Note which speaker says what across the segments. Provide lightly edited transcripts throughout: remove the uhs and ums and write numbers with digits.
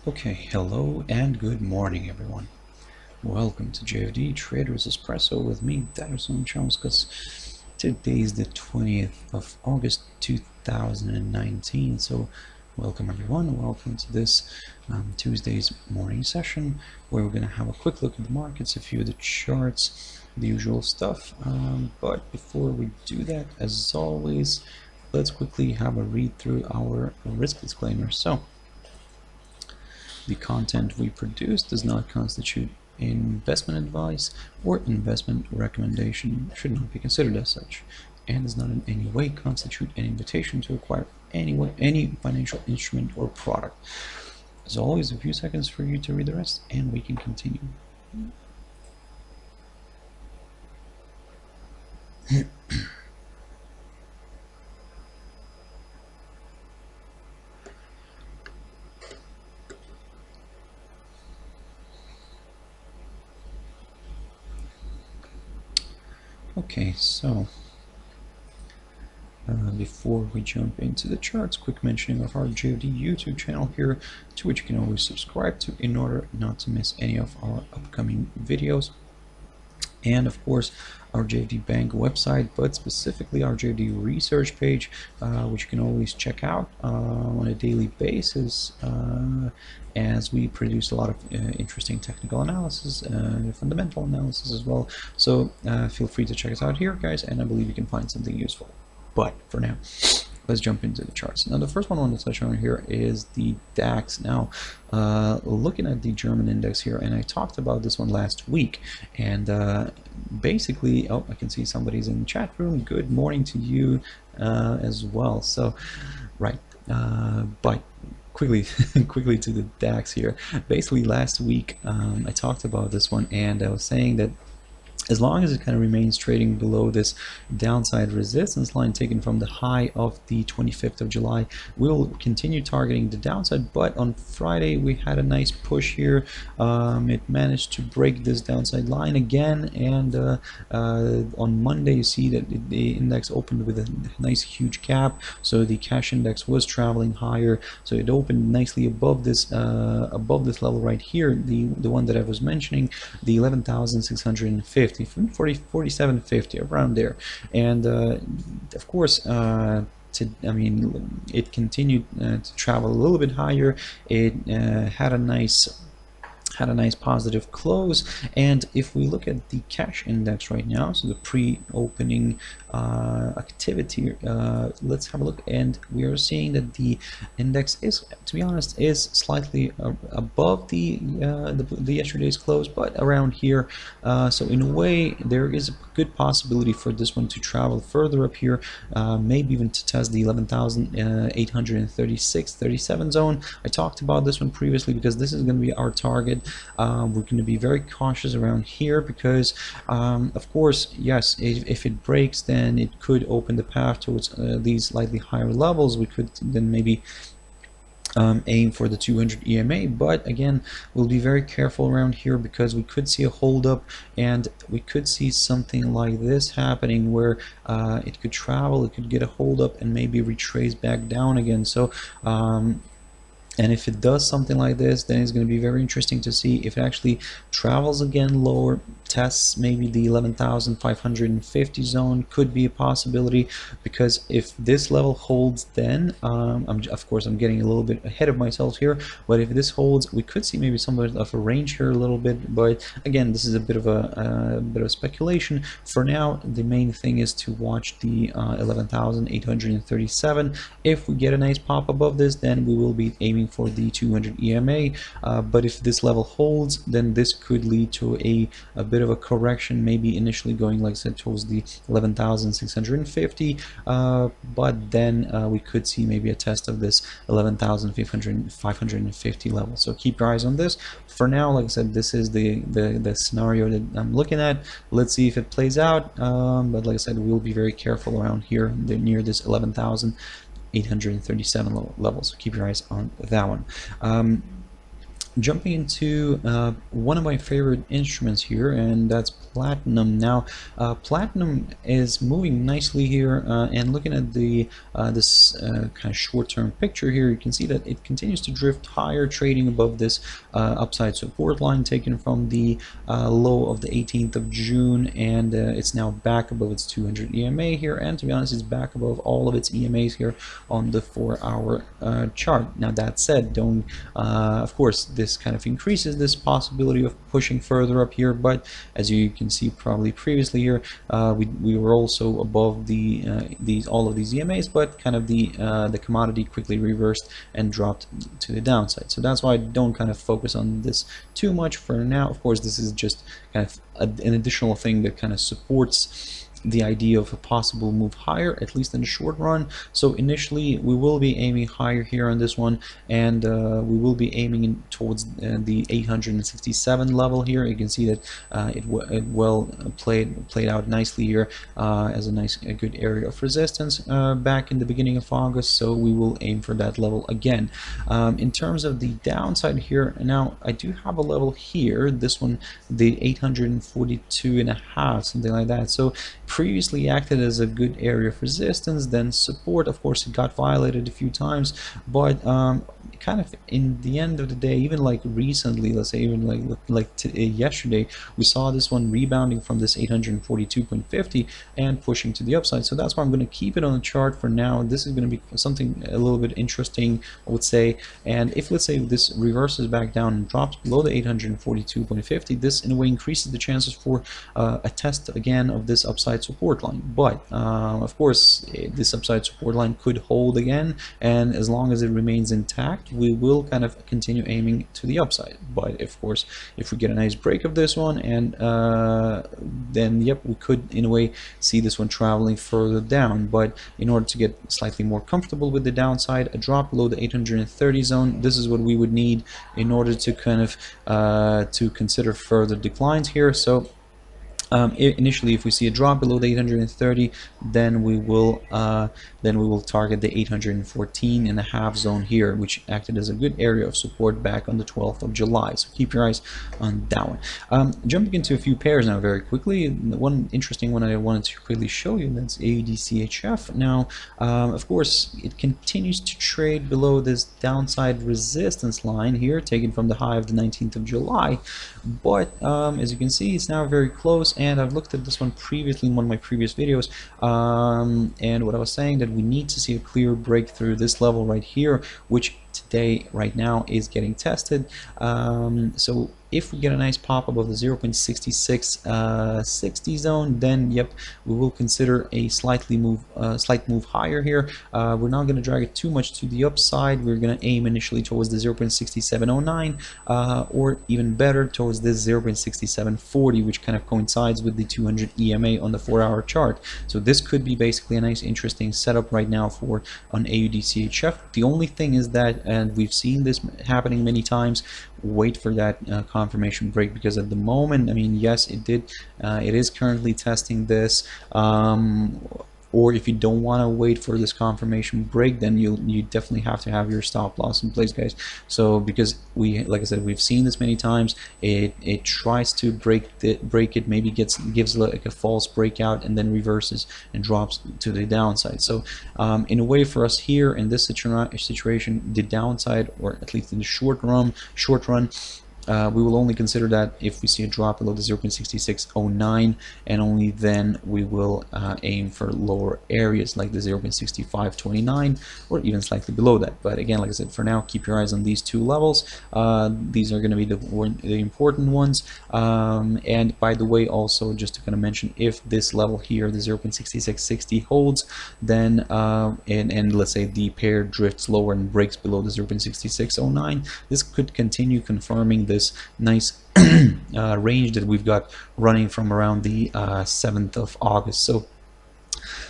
Speaker 1: Okay, hello and good morning everyone. Welcome to JFD Traders Espresso with me, Darius and Anucauskas. Today is the 20th of August 2019, so welcome everyone. Welcome to this Tuesday's morning session where we're going to have a quick look at the markets, a few of the charts, the usual stuff. But before we do that, as always, let's quickly have a read through our risk disclaimer. So, the content we produce does not constitute investment advice or investment recommendation, should not be considered as such, and does not in any way constitute an invitation to acquire any financial instrument or product. As always, a few seconds for you to read the rest and we can continue. Okay, so before we jump into the charts, quick mentioning of our JFD YouTube channel here, to which you can always subscribe to in order not to miss any of our upcoming videos. And of course our JFD Bank website, but specifically our JFD research page, which you can always check out on a daily basis, as we produce a lot of interesting technical analysis, fundamental analysis as well. So feel free to check us out here, guys, and I believe you can find something useful. But for now, let's jump into the charts. Now, the first one I want to touch on here is the DAX. Now, looking at the German index here, and I talked about this one last week, and basically, oh, I can see somebody's in the chat room. Good morning to you as well. So, right, but quickly to the DAX here. Basically, last week I talked about this one, and I was saying that as long as it kind of remains trading below this downside resistance line taken from the high of the 25th of July, we'll continue targeting the downside. But on Friday, we had a nice push here. It managed to break this downside line again. And on Monday, you see that the index opened with a nice huge gap. So the cash index was traveling higher. So it opened nicely above this level right here, the one that I was mentioning, the 11,650. From 47.50 around there, and of course it continued to travel a little bit higher. It had a nice positive close. And if we look at the cash index right now, so the pre-opening activity, let's have a look, and we are seeing that the index is, to be honest, is slightly above the yesterday's close, but around here. So in a way, there is a good possibility for this one to travel further up here, maybe even to test the 11,836-37 zone. I talked about this one previously because this is going to be our target. We're going to be very cautious around here because, of course, yes, if it breaks, then it could open the path towards these slightly higher levels. We could then maybe aim for the 200 EMA, but again, we'll be very careful around here because we could see a hold up, and we could see something like this happening where it could travel, it could get a hold up and maybe retrace back down again. So and if it does something like this, then it's going to be very interesting to see if it actually travels again lower, tests maybe the 11,550 zone, could be a possibility, because if this level holds, then of course I'm getting a little bit ahead of myself here, but if this holds, we could see maybe somewhat of a range here a little bit. But again, this is a bit of speculation. For now, the main thing is to watch the 11,837. If we get a nice pop above this, then we will be aiming for the 200 EMA, but if this level holds, then this could lead to a bit of a correction, maybe initially going, like I said, towards the 11,650, but then we could see maybe a test of this 11,550 level. So keep your eyes on this. For now, like I said, this is the scenario that I'm looking at. Let's see if it plays out, but like I said, we'll be very careful around here near this 11,837 levels. So keep your eyes on that one. Jumping into one of my favorite instruments here, and that's platinum. Now platinum is moving nicely here, and looking at the this kind of short-term picture here, you can see that it continues to drift higher, trading above this upside support line taken from the low of the 18th of June, and it's now back above its 200 EMA here, and to be honest, it's back above all of its EMAs here on the 4-hour chart. Now that said, don't of course this kind of increases this possibility of pushing further up here, but as you can see probably previously here, we were also above the all of these EMAs, but kind of the commodity quickly reversed and dropped to the downside. So that's why I don't kind of focus on this too much for now. Of course, this is just kind of an additional thing that kind of supports the idea of a possible move higher, at least in the short run. So initially we will be aiming higher here on this one, and we will be aiming towards the 867 level here. You can see that it well played out nicely here as a good area of resistance back in the beginning of August. So we will aim for that level again. In terms of the downside here, now I do have a level here, this one, the 842.5, something like that. So previously acted as a good area of resistance, then support. Of course, it got violated a few times, but kind of in the end of the day, even like recently, let's say even yesterday, we saw this one rebounding from this 842.50 and pushing to the upside. So that's why I'm going to keep it on the chart for now. This is going to be something a little bit interesting, I would say. And if, let's say, this reverses back down and drops below the 842.50, this in a way increases the chances for a test again of this upside support line. But of course, this upside support line could hold again, and as long as it remains intact, we will kind of continue aiming to the upside. But of course, if we get a nice break of this one, and then yep, we could in a way see this one traveling further down. But in order to get slightly more comfortable with the downside, a drop below the 830 zone, this is what we would need in order to kind of to consider further declines here. So initially, if we see a drop below the 830, then we will target the 814.5 zone here, which acted as a good area of support back on the 12th of July. So keep your eyes on that one. Jumping into a few pairs now very quickly. One interesting one I wanted to quickly show you, that's AUDCHF. Now, of course, it continues to trade below this downside resistance line here, taken from the high of the 19th of July. But as you can see, it's now very close. And I've looked at this one previously in one of my previous videos, and what I was saying, that we need to see a clear breakthrough this level right here, which today right now is getting tested. So if we get a nice pop above the 0.6660 zone, then yep, we will consider a slight move higher here. We're not going to drag it too much to the upside. We're going to aim initially towards the 0.6709, or even better towards this 0.6740, which kind of coincides with the 200 EMA on the 4-hour chart. So this could be basically a nice interesting setup right now for on AUDCHF. The only thing is that, and we've seen this happening many times, wait for that confirmation break, because at the moment, I mean, yes, it is currently testing this, or if you don't want to wait for this confirmation break, then you definitely have to have your stop loss in place, guys. So because like I said, we've seen this many times, it tries to break it, maybe gives like a false breakout and then reverses and drops to the downside. So in a way, for us here in this situation, the downside, or at least in the short run, we will only consider that if we see a drop below the 0.6609, and only then we will aim for lower areas like the 0.6529 or even slightly below that. But again, like I said, for now, keep your eyes on these two levels. These are going to be the important ones. And by the way, also just to kind of mention, if this level here, the 0.6660 holds, then and let's say the pair drifts lower and breaks below the 0.6609, this could continue confirming this nice range that we've got running from around the 7th of August. So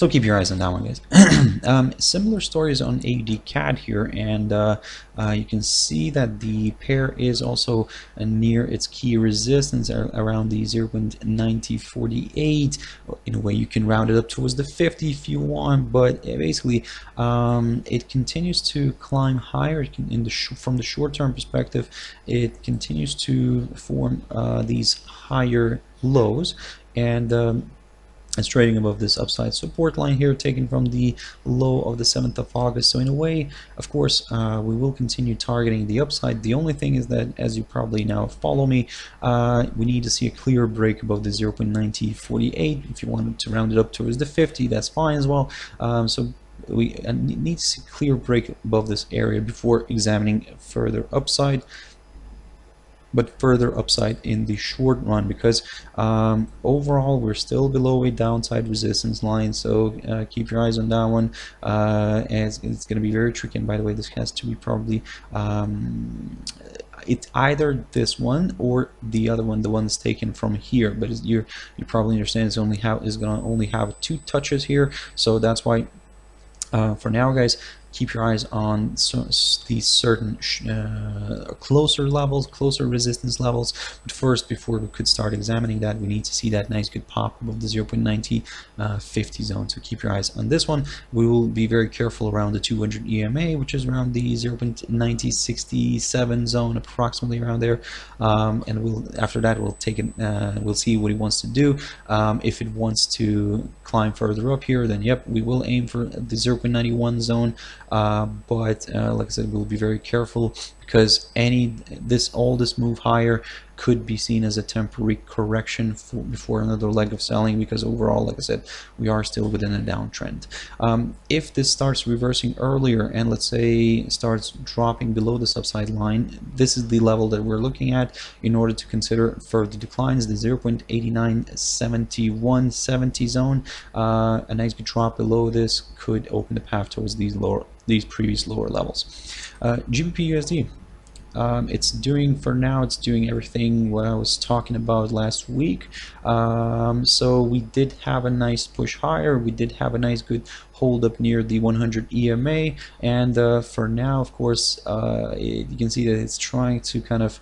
Speaker 1: So keep your eyes on that one, guys. Similar stories on AUDCAD here, and you can see that the pair is also near its key resistance around the 0.9048. In a way, you can round it up towards the 50 if you want, but basically it continues to climb higher. It can, from the short-term perspective, it continues to form these higher lows, and it's trading above this upside support line here, taken from the low of the 7th of August. So in a way, of course, we will continue targeting the upside. The only thing is that, as you probably now follow me, we need to see a clear break above the 0.9048. If you want to round it up towards the 50, that's fine as well. So we need to see a clear break above this area before examining further upside. But further upside in the short run, because overall we're still below a downside resistance line. So keep your eyes on that one, as it's going to be very tricky. And by the way, this has to be probably it's either this one or the other one, the one that's taken from here. But you probably understand it's going to only have 2 touches here, so that's why for now, guys, keep your eyes on these certain closer levels, closer resistance levels. But first, before we could start examining that, we need to see that nice good pop above the 0.9050 zone. So keep your eyes on this one. We will be very careful around the 200 EMA, which is around the 0.9067 zone, approximately around there. And after that we'll take it. We'll see what it wants to do. If it wants to climb further up here, then yep, we will aim for the 0.91 zone. But like I said, we'll be very careful, because all this move higher could be seen as a temporary correction before another leg of selling, because overall, like I said, we are still within a downtrend. If this starts reversing earlier and let's say starts dropping below this upside line, this is the level that we're looking at in order to consider further declines, the 0.897170 zone. A nice good drop below this could open the path towards these previous lower levels. GBPUSD. It's doing, for now, it's doing everything what I was talking about last week. So we did have a nice push higher. We did have a nice good hold up near the 100 EMA, and for now, of course, you can see that it's trying to kind of,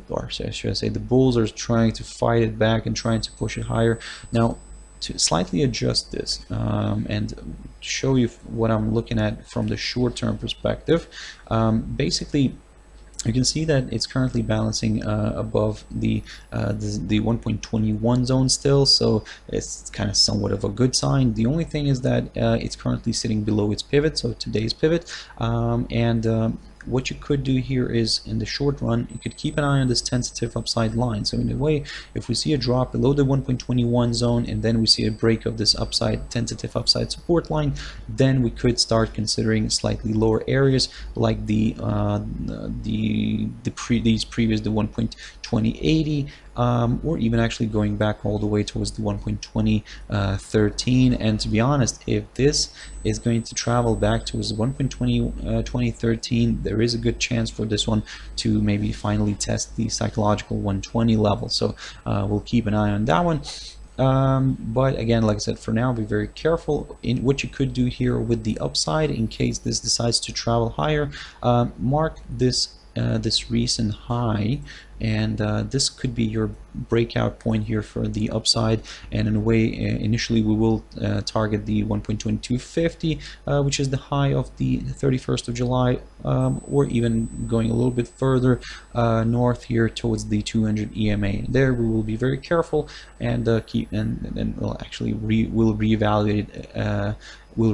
Speaker 1: or should I say, the bulls are trying to fight it back and trying to push it higher. Now, to slightly adjust this and show you what I'm looking at from the short-term perspective, basically, you can see that it's currently balancing above the 1.21 zone still, so it's kind of somewhat of a good sign. The only thing is that it's currently sitting below its pivot, so today's pivot, what you could do here is, in the short run, you could keep an eye on this tentative upside line. So in a way, if we see a drop below the 1.21 zone and then we see a break of this tentative upside support line, then we could start considering slightly lower areas like the previous 1.2080, or even actually going back all the way towards the 1.2013. And to be honest, if this is going to travel back towards the 1.2013, there is a good chance for this one to maybe finally test the psychological 120 level. So we'll keep an eye on that one. But again, like I said, for now, be very careful in what you could do here with the upside in case this decides to travel higher. Mark this recent high, and this could be your breakout point here for the upside. And in a way, initially we will target the 1.2250, which is the high of the 31st of July, or even going a little bit further north here towards the 200 EMA. There we will be very careful and we'll actually we'll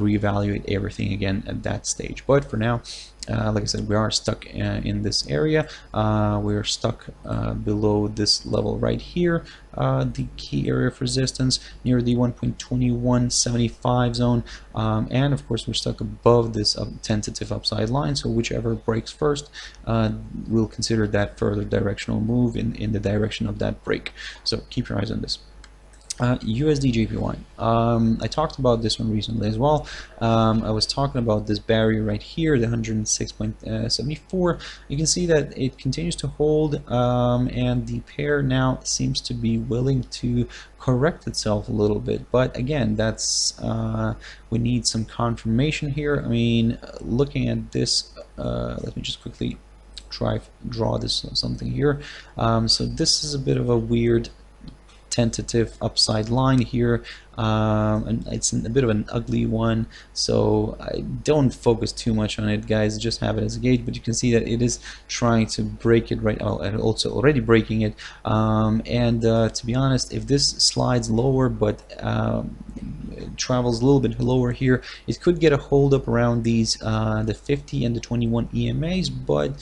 Speaker 1: reevaluate everything again at that stage. But for now, like I said, we are stuck in this area. We're stuck below this level right here, the key area of resistance near the 1.2175 zone, and of course we're stuck above this tentative upside line. So whichever breaks first, we'll consider that further directional move in the direction of that break. So keep your eyes on this. USDJPY. I talked about this one recently as well. I was talking about this barrier right here, the 106.74. You can see that it continues to hold, and the pair now seems to be willing to correct itself a little bit. But again, that's we need some confirmation here. I mean, looking at this, let me just quickly draw this something here. So this is a bit of a weird tentative upside line here, and it's a bit of an ugly one, so I don't focus too much on it, guys. Just have it as a gauge, but you can see that it is trying to break it right now, and also already breaking it, and to be honest, if this slides lower but travels a little bit lower here, it could get a hold up around these the 50 and the 21 EMAs. But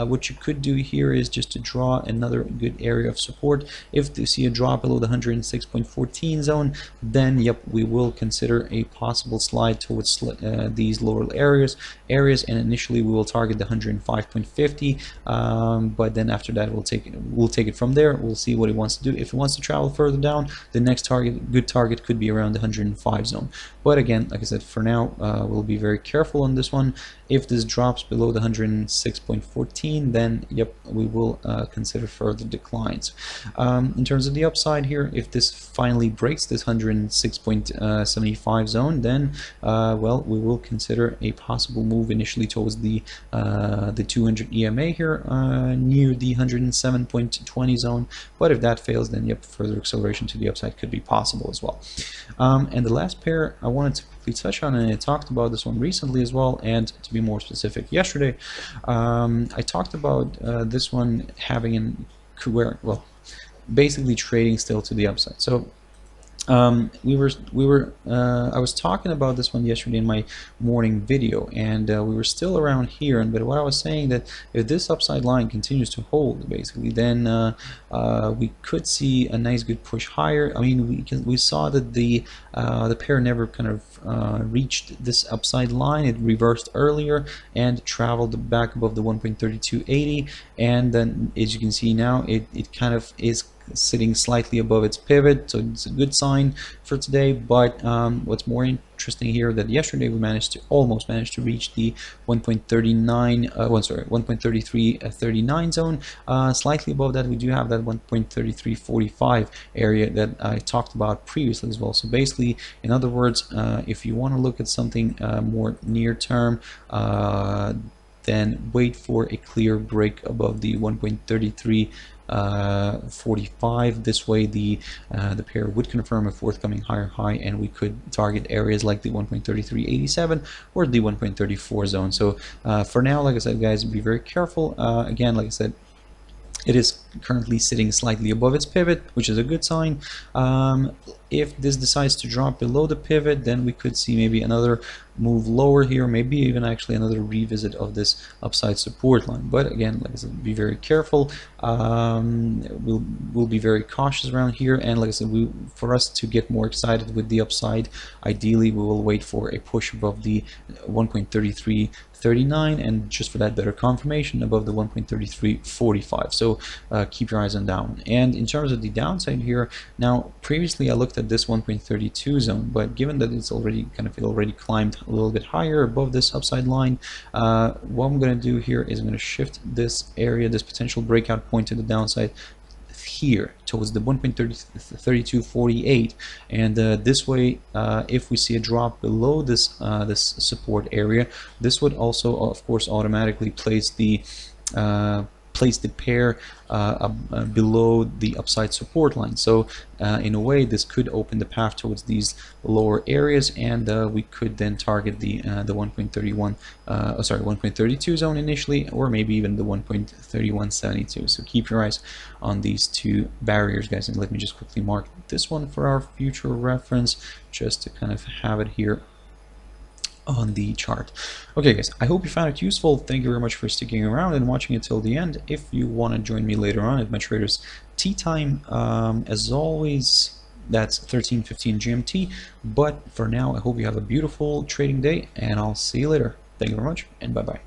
Speaker 1: what you could do here is just to draw another good area of support. If you see a drop below the 106.14 zone, then yep, we will consider a possible slide towards these lower areas, and initially we will target the 105.50, but then after that we'll take it from there. We'll see what it wants to do. If it wants to travel further down, the next good target could be around the 105 zone. But again, like I said, for now we'll be very careful on this one. If this drops below the 106.14, then yep, we will consider further declines. In terms of the upside here, if this finally breaks this 106.75 zone, then well, we will consider a possible move initially towards the 200 EMA here near the 107.20 zone. But if that fails, then yep, further acceleration to the upside could be possible as well. And the last pair I wanted to quickly touch on, and I talked about this one recently as well, and to be more specific, yesterday I talked about this one having an basically trading still to the upside. So I was talking about this one yesterday in my morning video, and we were still around here. But what I was saying, that if this upside line continues to hold, basically, then we could see a nice good push higher. I mean, we saw that the pair never kind of reached this upside line. It reversed earlier and traveled back above the 1.3280, and then as you can see now, it kind of is sitting slightly above its pivot, so it's a good sign for today. But what's more interesting here, that yesterday we almost managed to reach the 1.3339 zone. Slightly above that, we do have that 1.3345 area that I talked about previously as well. So basically, in other words, if you want to look at something more near term, then wait for a clear break above the 1.3345. This way the pair would confirm a forthcoming higher high, and we could target areas like the 1.3387 or the 1.34 zone. So for now, like I said, guys, be very careful. Again, like I said, it is currently sitting slightly above its pivot, which is a good sign. If this decides to drop below the pivot, then we could see maybe another move lower here, maybe even actually another revisit of this upside support line. But again, like I said, be very careful. We'll be very cautious around here, and like I said, for us to get more excited with the upside, ideally we will wait for a push above the 1.3339, and just for that better confirmation above the 1.3345. So keep your eyes on down. And in terms of the downside here, now previously I looked at this 1.32 zone, but given that it's already climbed a little bit higher above this upside line, what I'm going to do here is I'm going to shift this area, this potential breakout point to the downside here towards the 1.3248, and this way, if we see a drop below this this support area, this would also of course automatically place the pair below the upside support line. So in a way, this could open the path towards these lower areas, and we could then target the 1.32 zone initially, or maybe even the 1.3172. So keep your eyes on these two barriers, guys. And let me just quickly mark this one for our future reference, just to kind of have it here on the chart. Okay, guys, I hope you found it useful. Thank you very much for sticking around and watching it till the end. If you want to join me later on at my traders tea time, as always, that's 13:15 GMT. But for now, I hope you have a beautiful trading day, and I'll see you later. Thank you very much, and bye bye.